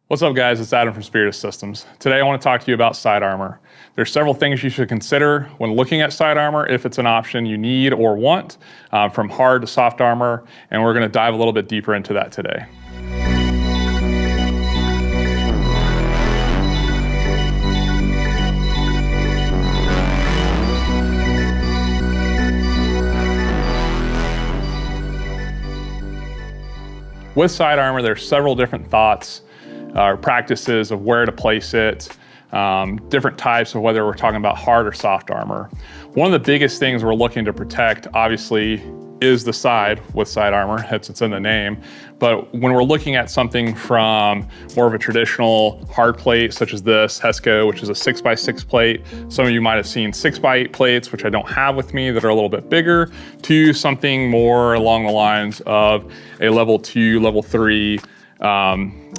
What's up guys, it's Adam from Spiritus Systems. Today I want to talk to you about side armor. There's several things you should consider when looking at side armor if it's an option you need or want, from hard to soft armor, and we're going to dive a little bit deeper into that today. With side armor, there's several different thoughts or practices of where to place it, different types of whether we're talking about hard or soft armor. One of the biggest things we're looking to protect, obviously, is the side with side armor, hence it's in the name. But when we're looking at something from more of a traditional hard plate, such as this Hesco, which is a 6x6 plate, some of you might have seen 6x8 plates, which I don't have with me, that are a little bit bigger, to something more along the lines of a level 2, level 3,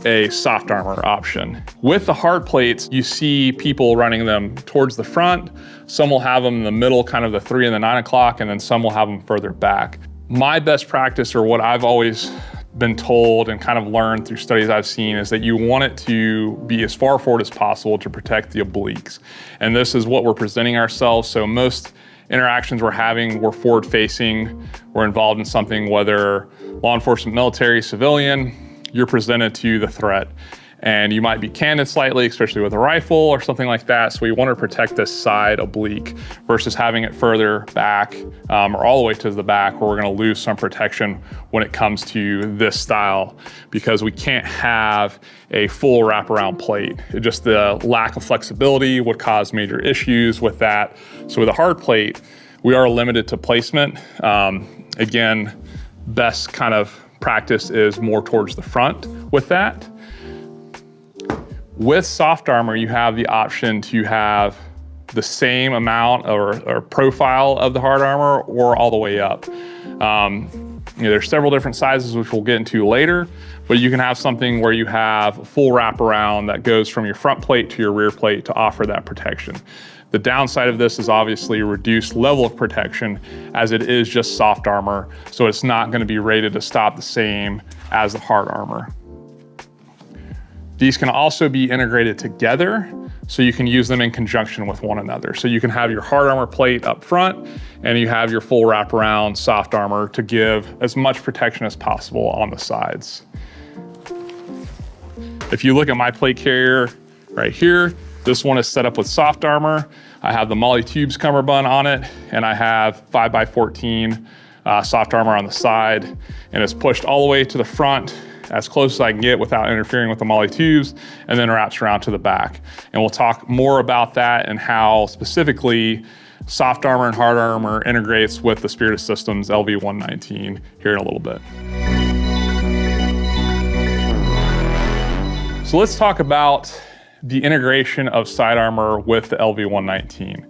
a soft armor option. With the hard plates, you see people running them towards the front. Some will have them in the middle, kind of the 3 and the 9 o'clock, and then some will have them further back. My best practice, or what I've always been told and kind of learned through studies I've seen, is that you want it to be as far forward as possible to protect the obliques. And this is what we're presenting ourselves. So most interactions we're having, we're forward facing, we're involved in something, whether law enforcement, military, civilian, you're presented to the threat. And you might be candid slightly, especially with a rifle or something like that. So we want to protect this side oblique versus having it further back or all the way to the back, where we're going to lose some protection when it comes to this style, because we can't have a full wraparound plate. Just the lack of flexibility would cause major issues with that. So with a hard plate, we are limited to placement. Again, best kind of practice is more towards the front with that. With soft armor, you have the option to have the same amount or profile of the hard armor or all the way up. There's several different sizes, which we'll get into later, but you can have something where you have a full wraparound that goes from your front plate to your rear plate to offer that protection. The downside of this is obviously a reduced level of protection, as it is just soft armor, so it's not going to be rated to stop the same as the hard armor. These can also be integrated together, so you can use them in conjunction with one another. So you can have your hard armor plate up front, and you have your full wraparound soft armor to give as much protection as possible on the sides. If you look at my plate carrier right here, this one is set up with soft armor. I have the Molle Tubes cummerbund on it, and I have 5x14 soft armor on the side, and it's pushed all the way to the front as close as I can get without interfering with the Molle Tubes, and then wraps around to the back. And we'll talk more about that and how specifically soft armor and hard armor integrates with the Spiritus Systems LV119 here in a little bit. So let's talk about the integration of side armor with the LV119.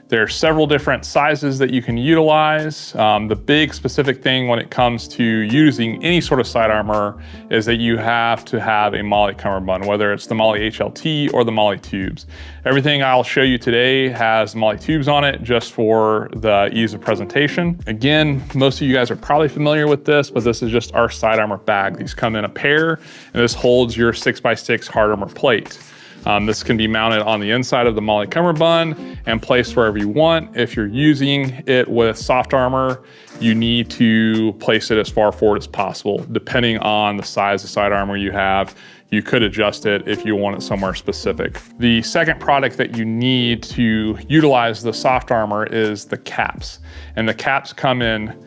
There are several different sizes that you can utilize. The big specific thing when it comes to using any sort of side armor is that you have to have a Molle cummerbund, whether it's the Molle HLT or the Molle Tubes. Everything I'll show you today has Molle Tubes on it, just for the ease of presentation. Again, most of you guys are probably familiar with this, but this is just our side armor bag. These come in a pair, and this holds your 6x6 hard armor plate. This can be mounted on the inside of the Molle cummerbund and placed wherever you want. If you're using it with soft armor, you need to place it as far forward as possible. Depending on the size of side armor you have, you could adjust it if you want it somewhere specific. The second product that you need to utilize the soft armor is the caps. And the caps come in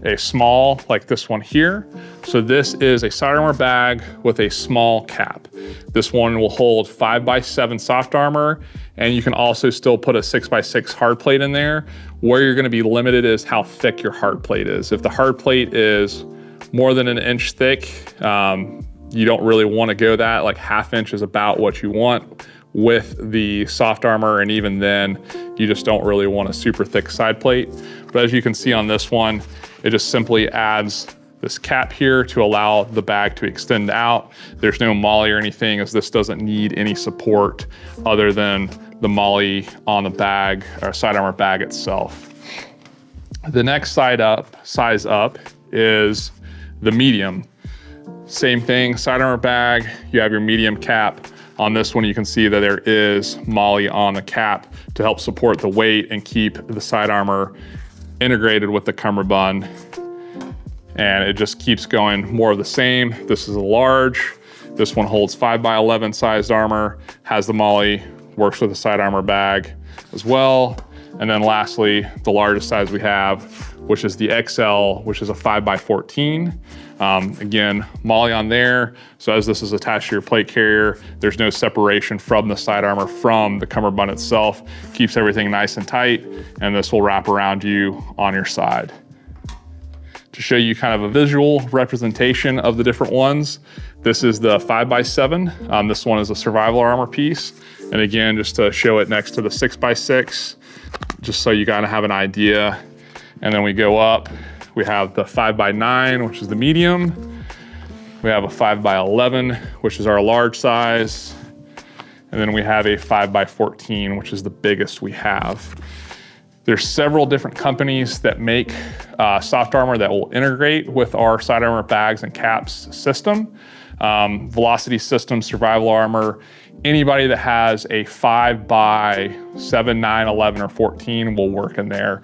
a small, like this one here. So this is a side armor bag with a small cap. This one will hold 5x7 soft armor, and you can also still put a 6x6 hard plate in there. Where you're gonna be limited is how thick your hard plate is. If the hard plate is more than 1 inch thick, you don't really wanna go that, like 1/2 inch is about what you want with the soft armor, and even then, you just don't really want a super thick side plate. But as you can see on this one, it just simply adds this cap here to allow the bag to extend out. There's no Molle or anything, as this doesn't need any support other than the Molle on the bag or side armor bag itself. The next size up is the medium. Same thing, side armor bag, you have your medium cap. On this one, you can see that there is MOLLE on the cap to help support the weight and keep the side armor integrated with the cummerbund. And it just keeps going more of the same. This is a large. This one holds 5x11 sized armor, has the MOLLE, works with the side armor bag as well. And then lastly, the largest size we have, which is the XL, which is a 5x14. Again, MOLLE on there. So as this is attached to your plate carrier, there's no separation from the side armor from the cummerbund itself. Keeps everything nice and tight, and this will wrap around you on your side. To show you kind of a visual representation of the different ones, this is the 5x7. This one is a survival armor piece. And again, just to show it next to the 6x6, just so you kind of have an idea. And then we go up, we have the 5x9, which is the medium. We have a 5x11, which is our large size. And then we have a 5x14, which is the biggest we have. There's several different companies that make soft armor that will integrate with our side armor bags and caps system. Velocity Systems, Survival Armor, anybody that has a 5x7, 9, 11, or 14 will work in there.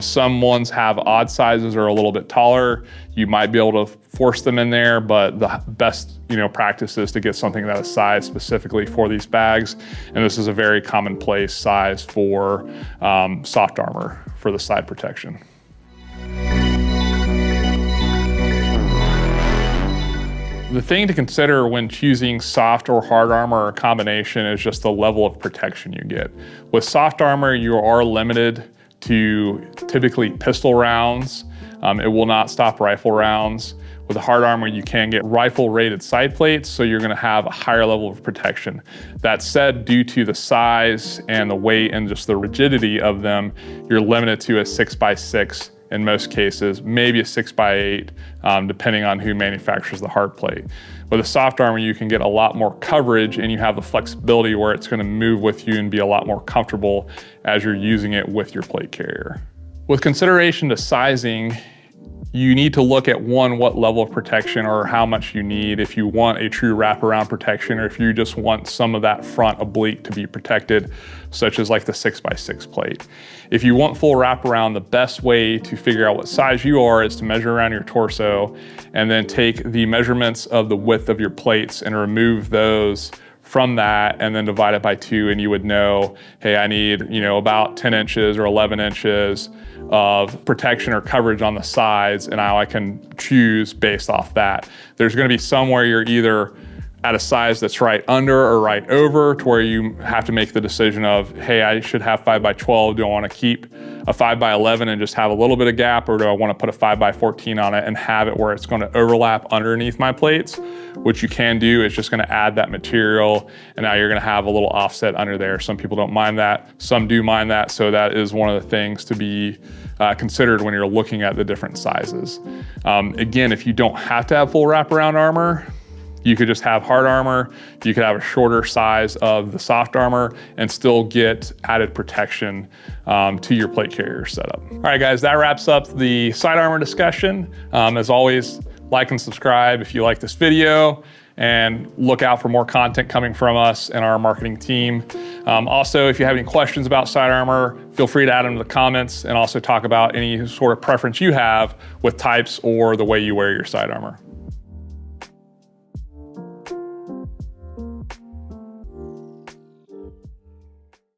Some ones have odd sizes or a little bit taller. You might be able to force them in there, but the best practice is to get something that is sized specifically for these bags. And this is a very commonplace size for soft armor for the side protection. The thing to consider when choosing soft or hard armor or a combination is just the level of protection you get. With soft armor, you are limited to typically pistol rounds. It will not stop rifle rounds. With hard armor, you can get rifle rated side plates, so you're gonna have a higher level of protection. That said, due to the size and the weight and just the rigidity of them, you're limited to a 6x6 in most cases, maybe a 6x8, depending on who manufactures the hard plate. With a soft armor, you can get a lot more coverage and you have the flexibility where it's gonna move with you and be a lot more comfortable as you're using it with your plate carrier. With consideration to sizing, you need to look at what level of protection or how much you need if you want a true wraparound protection or if you just want some of that front oblique to be protected, such as like the 6x6 plate. If you want full wraparound, the best way to figure out what size you are is to measure around your torso and then take the measurements of the width of your plates and remove those from that and then divide it by 2, and you would know, hey, I need about 10 inches or 11 inches of protection or coverage on the sides, and now I can choose based off that. There's gonna be somewhere you're either at a size that's right under or right over to where you have to make the decision of, hey, I should have 5x12. Do I wanna keep a 5x11 and just have a little bit of gap, or do I wanna put a 5x14 on it and have it where it's gonna overlap underneath my plates? What you can do is just gonna add that material, and now you're gonna have a little offset under there. Some people don't mind that, some do mind that, so that is one of the things to be considered when you're looking at the different sizes. Again, if you don't have to have full wraparound armor, you could just have hard armor, you could have a shorter size of the soft armor and still get added protection to your plate carrier setup. All right, guys, that wraps up the side armor discussion. As always, like and subscribe if you like this video, and look out for more content coming from us and our marketing team. Also, if you have any questions about side armor, feel free to add them to the comments and also talk about any sort of preference you have with types or the way you wear your side armor.